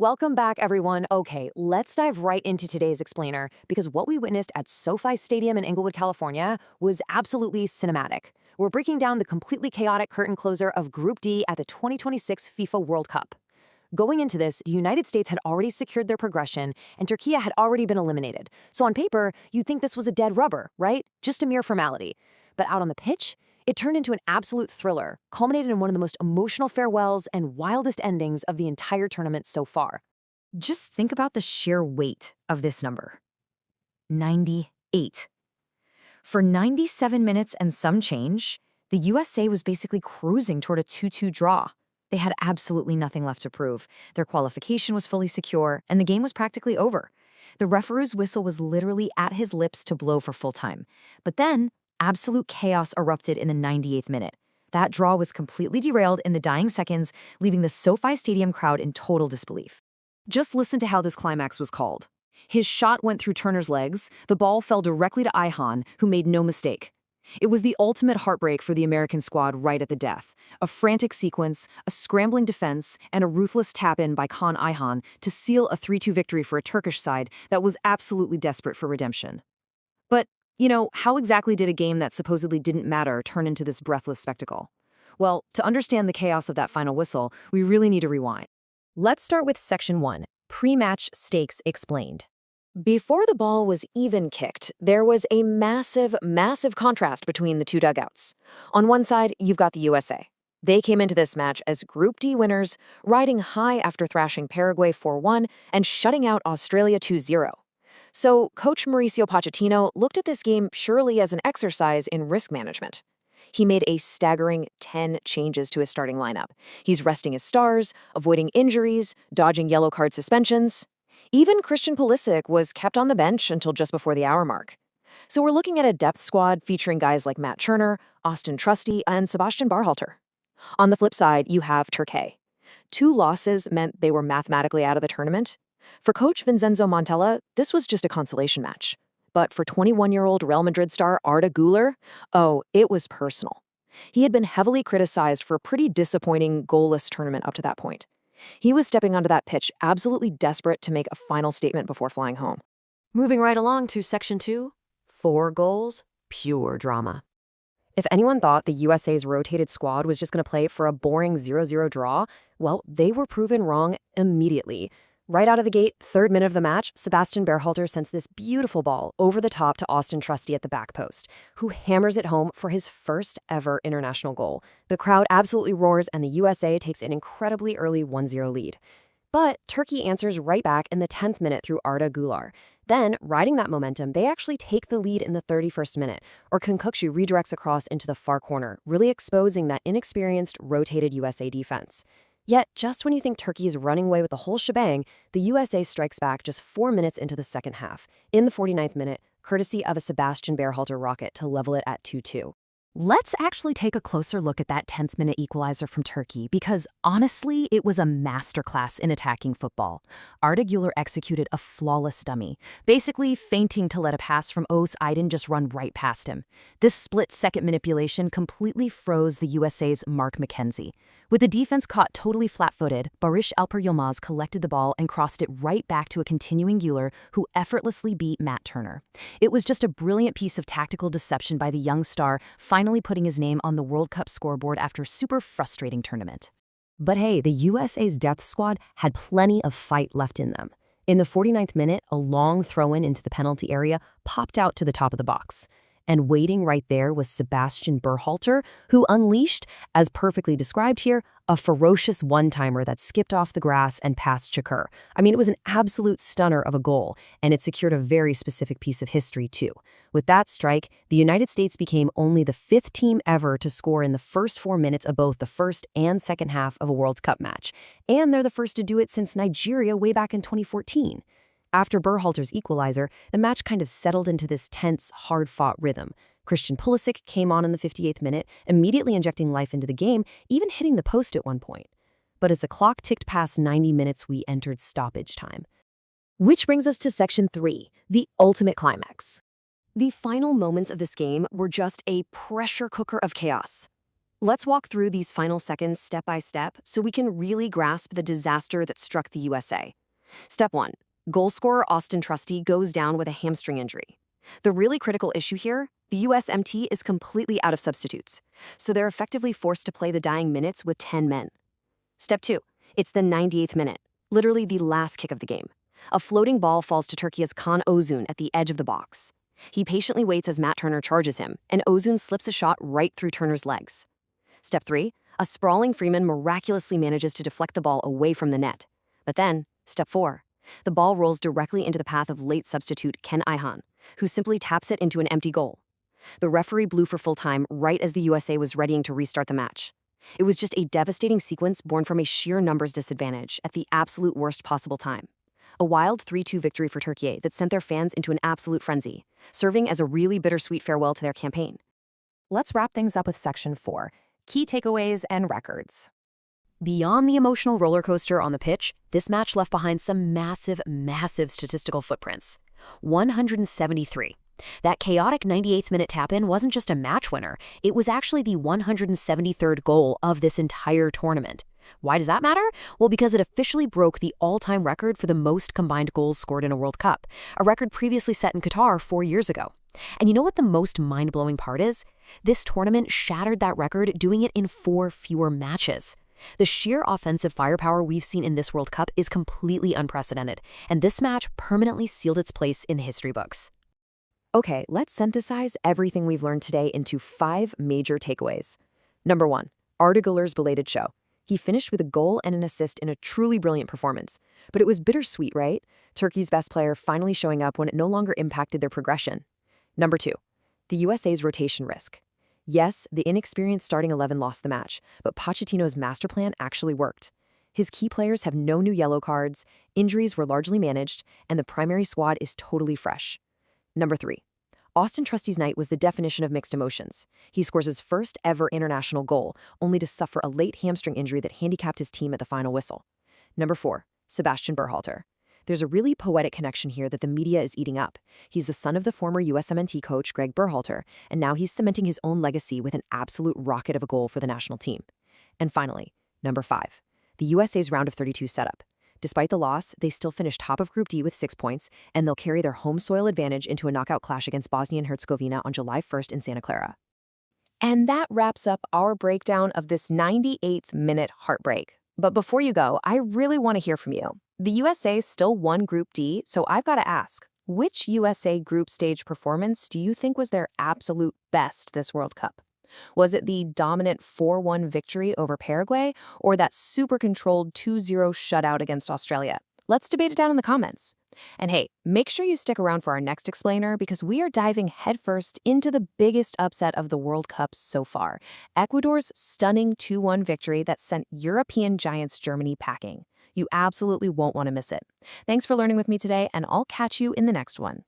Welcome back, everyone. Okay, let's dive right into today's explainer because what we witnessed at SoFi Stadium in Inglewood, California was absolutely cinematic. We're breaking down the completely chaotic curtain closer of Group D at the 2026 FIFA World Cup. Going into this, the United States had already secured their progression and Turkey had already been eliminated. So on paper, you'd think this was a dead rubber, right? Just a mere formality. But out on the pitch, it turned into an absolute thriller, culminated in one of the most emotional farewells and wildest endings of the entire tournament so far. Just think about the sheer weight of this number. 98. For 97 minutes and some change, the USA was basically cruising toward a 2-2 draw. They had absolutely nothing left to prove. Their qualification was fully secure, and the game was practically over. The referee's whistle was literally at his lips to blow for full time. But then, absolute chaos erupted in the 98th minute. That draw was completely derailed in the dying seconds, leaving the SoFi Stadium crowd in total disbelief. Just listen to how this climax was called. His shot went through Turner's legs, the ball fell directly to Ayhan, who made no mistake. It was the ultimate heartbreak for the American squad right at the death. A frantic sequence, a scrambling defense, and a ruthless tap-in by Kaan Ayhan to seal a 3-2 victory for a Turkish side that was absolutely desperate for redemption. But how exactly did a game that supposedly didn't matter turn into this breathless spectacle? Well, to understand the chaos of that final whistle, we really need to rewind. Let's start with Section 1, Pre-Match Stakes Explained. Before the ball was even kicked, there was a massive contrast between the two dugouts. On one side, you've got the USA. They came into this match as Group D winners, riding high after thrashing Paraguay 4-1 and shutting out Australia 2-0. So, Coach Mauricio Pochettino looked at this game purely as an exercise in risk management. He made a staggering 10 changes to his starting lineup. He's resting his stars, avoiding injuries, dodging yellow card suspensions. Even Christian Pulisic was kept on the bench until just before the hour mark. So we're looking at a depth squad featuring guys like Matt Turner, Auston Trusty, and Sebastian Berhalter. On the flip side, you have Türkiye. 2 losses meant they were mathematically out of the tournament. For coach Vincenzo Montella, this was just a consolation match. But for 21-year-old Real Madrid star Arda Güler, it was personal. He had been heavily criticized for a pretty disappointing goalless tournament up to that point. He was stepping onto that pitch absolutely desperate to make a final statement before flying home. Moving right along to Section 2, 4 goals, pure drama. If anyone thought the USA's rotated squad was just going to play for a boring 0-0 draw, well, they were proven wrong immediately. Right out of the gate, 3rd minute of the match, Sebastian Berhalter sends this beautiful ball over the top to Auston Trusty at the back post, who hammers it home for his first ever international goal. The crowd absolutely roars and the USA takes an incredibly early 1-0 lead. But Turkey answers right back in the 10th minute through Arda Güler. Then, riding that momentum, they actually take the lead in the 31st minute, or Kunkukcu redirects across into the far corner, really exposing that inexperienced, rotated USA defense. Yet, just when you think Turkey is running away with the whole shebang, the USA strikes back just 4 minutes into the second half, in the 49th minute, courtesy of a Sebastian Berhalter rocket to level it at 2-2. Let's actually take a closer look at that 10th minute equalizer from Turkey because, honestly, it was a masterclass in attacking football. Arda Güler executed a flawless dummy, basically feinting to let a pass from Oğuz Aydın just run right past him. This split-second manipulation completely froze the USA's Mark McKenzie. With the defense caught totally flat-footed, Barış Alper Yılmaz collected the ball and crossed it right back to a continuing Güler who effortlessly beat Matt Turner. It was just a brilliant piece of tactical deception by the young star, finally putting his name on the World Cup scoreboard after a super frustrating tournament. But hey, the USA's depth squad had plenty of fight left in them. In the 49th minute, a long throw-in into the penalty area popped out to the top of the box. And waiting right there was Sebastian Berhalter, who unleashed, as perfectly described here, a ferocious one-timer that skipped off the grass and past Çakır. I mean, it was an absolute stunner of a goal, and it secured a very specific piece of history, too. With that strike, the United States became only the 5th team ever to score in the first 4 minutes of both the first and second half of a World Cup match. And they're the first to do it since Nigeria way back in 2014. After Berhalter's equalizer, the match kind of settled into this tense, hard-fought rhythm. Christian Pulisic came on in the 58th minute, immediately injecting life into the game, even hitting the post at one point. But as the clock ticked past 90 minutes, we entered stoppage time. Which brings us to Section 3, the ultimate climax. The final moments of this game were just a pressure cooker of chaos. Let's walk through these final seconds step by step so we can really grasp the disaster that struck the USA. Step 1. Goal scorer Auston Trusty goes down with a hamstring injury. The really critical issue here, the USMT is completely out of substitutes, so they're effectively forced to play the dying minutes with 10 men. Step 2. It's the 98th minute, literally the last kick of the game. A floating ball falls to Turkey's Kaan Ayhan at the edge of the box. He patiently waits as Matt Turner charges him, and Ayhan slips a shot right through Turner's legs. Step 3. A sprawling Freeman miraculously manages to deflect the ball away from the net. But then, Step 4. The ball rolls directly into the path of late substitute Kaan Ayhan, who simply taps it into an empty goal. The referee blew for full time right as the USA was readying to restart the match. It was just a devastating sequence born from a sheer numbers disadvantage at the absolute worst possible time. A wild 3-2 victory for Türkiye that sent their fans into an absolute frenzy, serving as a really bittersweet farewell to their campaign. Let's wrap things up with Section 4, Key Takeaways and Records. Beyond the emotional roller coaster on the pitch, this match left behind some massive statistical footprints. 173. That chaotic 98th minute tap-in wasn't just a match winner, it was actually the 173rd goal of this entire tournament. Why does that matter? Well, because it officially broke the all-time record for the most combined goals scored in a World Cup, a record previously set in Qatar 4 years ago. And you know what the most mind-blowing part is? This tournament shattered that record, doing it in 4 fewer matches. The sheer offensive firepower we've seen in this World Cup is completely unprecedented, and this match permanently sealed its place in the history books. Okay, let's synthesize everything we've learned today into 5 major takeaways. Number 1, Arda Güler's belated show. He finished with a goal and an assist in a truly brilliant performance. But it was bittersweet, right? Turkey's best player finally showing up when it no longer impacted their progression. Number 2, the USA's rotation risk. Yes, the inexperienced starting 11 lost the match, but Pochettino's master plan actually worked. His key players have no new yellow cards, injuries were largely managed, and the primary squad is totally fresh. Number 3, Auston Trusty's night was the definition of mixed emotions. He scores his first ever international goal, only to suffer a late hamstring injury that handicapped his team at the final whistle. Number 4, Sebastian Berhalter. There's a really poetic connection here that the media is eating up. He's the son of the former USMNT coach Greg Berhalter, and now he's cementing his own legacy with an absolute rocket of a goal for the national team. And finally, number 5, the USA's round of 32 setup. Despite the loss, they still finished top of Group D with 6 points, and they'll carry their home soil advantage into a knockout clash against Bosnia and Herzegovina on July 1st in Santa Clara. And that wraps up our breakdown of this 98th minute heartbreak. But before you go, I really want to hear from you. The USA still won Group D, so I've got to ask, which USA group stage performance do you think was their absolute best this World Cup? Was it the dominant 4-1 victory over Paraguay, or that super controlled 2-0 shutout against Australia? Let's debate it down in the comments. And hey, make sure you stick around for our next explainer because we are diving headfirst into the biggest upset of the World Cup so far, Ecuador's stunning 2-1 victory that sent European giants Germany packing. You absolutely won't want to miss it. Thanks for learning with me today, and I'll catch you in the next one.